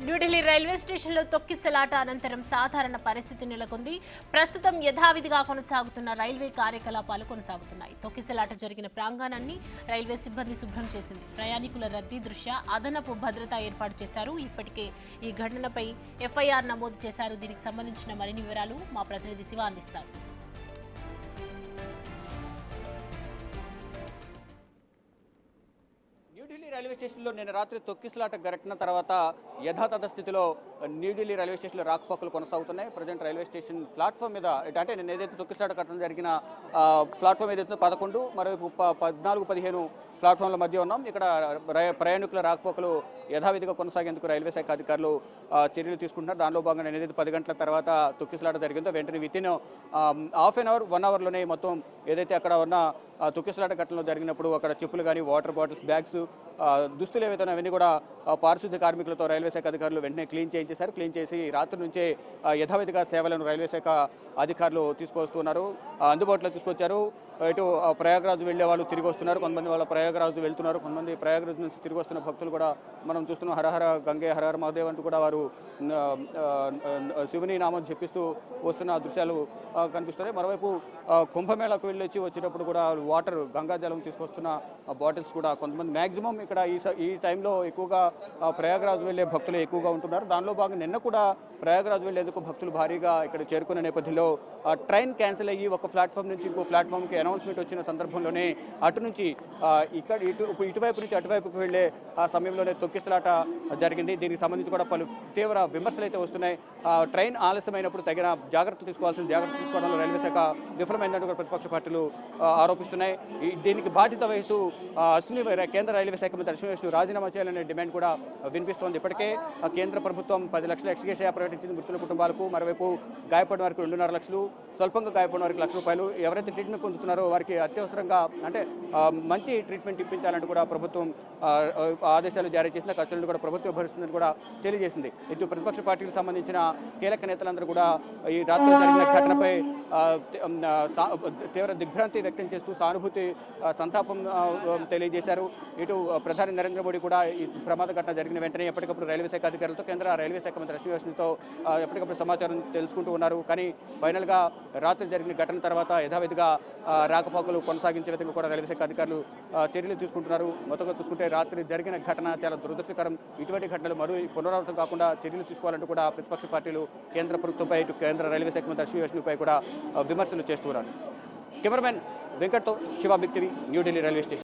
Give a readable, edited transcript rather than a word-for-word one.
New Delhi railway స్టేషన్లో తొక్కిసలాట అనంతరం సాధారణ పరిస్థితి నెలకొంది. ప్రస్తుతం యథావిధిగా కొనసాగుతున్న రైల్వే కార్యకలాపాలు కొనసాగుతున్నాయి. తొక్కిసలాట జరిగిన ప్రాంగణాన్ని రైల్వే సిబ్బంది శుభ్రం చేసింది. ప్రయాణికుల రద్దీ దృష్ట్యా అదనపు భద్రత ఏర్పాటు చేశారు. ఇప్పటికే ఈ ఘటనపై ఎఫ్ఐఆర్ నమోదు చేశారు. దీనికి సంబంధించిన మరిన్ని వివరాలు మా ప్రతినిధి శివ అందిస్తారు. న్యూఢిల్లీ రైల్వే స్టేషన్లో నిన్న రాత్రి తొక్కిసలాట ఘటన తర్వాత యథాతథ స్థితిలో న్యూఢిల్లీ రైల్వే స్టేషన్లో రాకపోకలు కొనసాగుతున్నాయి. ప్రజెంట్ రైల్వే స్టేషన్ ప్లాట్ఫామ్ మీద అంటే నిన్న ఏదైతే తొక్కిసలాట ఘటన జరిగిన ప్లాట్ఫామ్ ఏదైతే 11 మరియు 14, 15 ప్లాట్ఫామ్ల మధ్య ఉన్నాం. ఇక్కడ ప్రయాణికుల రాకపోకలు యథావిధిగా కొనసాగేందుకు రైల్వే శాఖ అధికారులు చర్యలు తీసుకుంటున్నారు. దానిలో భాగంగా ఏదైతే 10 గంటల తర్వాత తొక్కిసలాట జరిగిందో వెంటనే వితిన్ హాఫ్ అన్ అవర్ 1 అవర్లోనే మొత్తం ఏదైతే అక్కడ ఉన్న తొక్కిసలాట ఘటనలో జరిగినప్పుడు అక్కడ చెప్పులు కానీ, వాటర్ బాటిల్స్, బ్యాగ్స్, దుస్తులు ఏవైతే అవన్నీ కూడా పారిశుద్ధ్య కార్మికులతో రైల్వే శాఖ అధికారులు వెంటనే క్లీన్ చేయించేశారు. క్లీన్ చేసి రాత్రి నుంచే యథావిధిగా సేవలను రైల్వే శాఖ అధికారులు తీసుకొస్తున్నారు, అందుబాటులో తీసుకొచ్చారు. ఇటు ప్రయాగరాజు వెళ్లే వాళ్ళు తిరిగి వస్తున్నారు, కొంతమంది వాళ్ళ ప్రయాగరాజు వెళ్తున్నారు, కొంతమంది ప్రయాగరాజు నుంచి తిరిగి వస్తున్న భక్తులు కూడా మనం చూస్తున్నాం. హరహర గంగే హరహర మహాదేవ్ అంటూ కూడా వారు శివుని నామం చెప్పిస్తూ వస్తున్న దృశ్యాలు కనిపిస్తున్నాయి. మరోవైపు కుంభమేళకు వచ్చేటప్పుడు కూడా వాటర్, గంగాజలం తీసుకొస్తున్న బాటిల్స్ కూడా కొంతమంది మ్యాక్సిమం ఇక్కడ ఈ టైంలో ఎక్కువగా ప్రయాగరాజు వెళ్లే భక్తులు ఎక్కువగా ఉంటున్నారు. దానిలో భాగంగా నిన్న కూడా ప్రయాగరాజు వెళ్లేందుకు భక్తులు భారీగా ఇక్కడ చేరుకున్న నేపథ్యంలో ట్రైన్ క్యాన్సిల్ అయ్యి ఒక ప్లాట్ఫామ్ నుంచి ఇంకో ప్లాట్ఫామ్కి అనౌన్స్మెంట్ వచ్చిన సందర్భంలోనే అటు నుంచి ఇటువైపు నుంచి అటువైపుకి వెళ్లే సమయంలోనే తొక్కిసలాట జరిగింది. దీనికి సంబంధించి కూడా పలు తీవ్ర విమర్శలు అయితే వస్తున్నాయి. ట్రైన్ ఆలస్యమైనప్పుడు తగిన జాగ్రత్తలు తీసుకోవడంలో రైల్వే శాఖ విఫలమైందంటూ కూడా ప్రతిపక్ష పార్టీలు ఆరోపిస్తున్నాయి. దీనికి బాధ్యత వహిస్తూ కేంద్ర రైల్వే శాఖ మంత్రి అశ్విని వైష్ణవ్ రాజీనామా చేయాలనే డిమాండ్ కూడా వినిపిస్తోంది. ఇప్పటికే కేంద్ర ప్రభుత్వం 10 లక్షల ఎక్స్గ్రేషియా ప్రకటించింది మృతుల కుటుంబాలకు. మరోవైపు గాయపడిన వారికి 2.5 లక్షలు, స్వల్పంగా గాయపడిన వారికి ₹1,00,000. ఎవరైతే ట్రీట్మెంట్ పొందుతున్నారో వారికి అత్యవసరంగా అంటే మంచి ట్రీట్మెంట్ ఇప్పించాలంటూ కూడా ప్రభుత్వం ఆదేశాలు జారీ చేసిన ఖర్చులను కూడా ప్రభుత్వం భరిస్తుందని కూడా తెలియజేసింది. ఇటు ప్రతిపక్ష పార్టీలకు సంబంధించిన కీలక నేతలందరూ కూడా ఈ రాత్రి జరిగిన ఘటనపై తీవ్ర దిగ్భ్రాంతి వ్యక్తం చేస్తూ సానుభూతి, సంతాపం తెలియజేశారు. ఇటు ప్రధాని నరేంద్ర మోడీ కూడా ఈ ప్రమాద ఘటన జరిగిన వెంటనే ఎప్పటికప్పుడు రైల్వే శాఖ అధికారులతో, కేంద్ర రైల్వే శాఖ మంత్రి అశ్విని వైష్ణవ్తో ఎప్పటికప్పుడు సమాచారం తెలుసుకుంటూ ఉన్నారు. కానీ ఫైనల్గా రాత్రి జరిగిన ఘటన తర్వాత యథావిధిగా రాకపోకలు కొనసాగించే విధంగా కూడా రైల్వే శాఖ అధికారులు చర్యలు తీసుకుంటున్నారు. మొత్తంగా చూసుకుంటే రాత్రి జరిగిన ఘటన చాలా దురదృష్టకరం. ఇటువంటి ఘటనలు పునరావృతం కాకుండా చర్యలు తీసుకోవాలంటూ కూడా ప్రతిపక్ష పార్టీలు కేంద్ర ప్రభుత్వంపై, ఇటు కేంద్ర రైల్వే శాఖ మంత్రి అశ్విని వైష్ణవ్పై కూడా విమర్శలు చేస్తున్నారు. కెమెరామెన్ వెంకట్తో Shiva, Big TV, New Delhi railway station.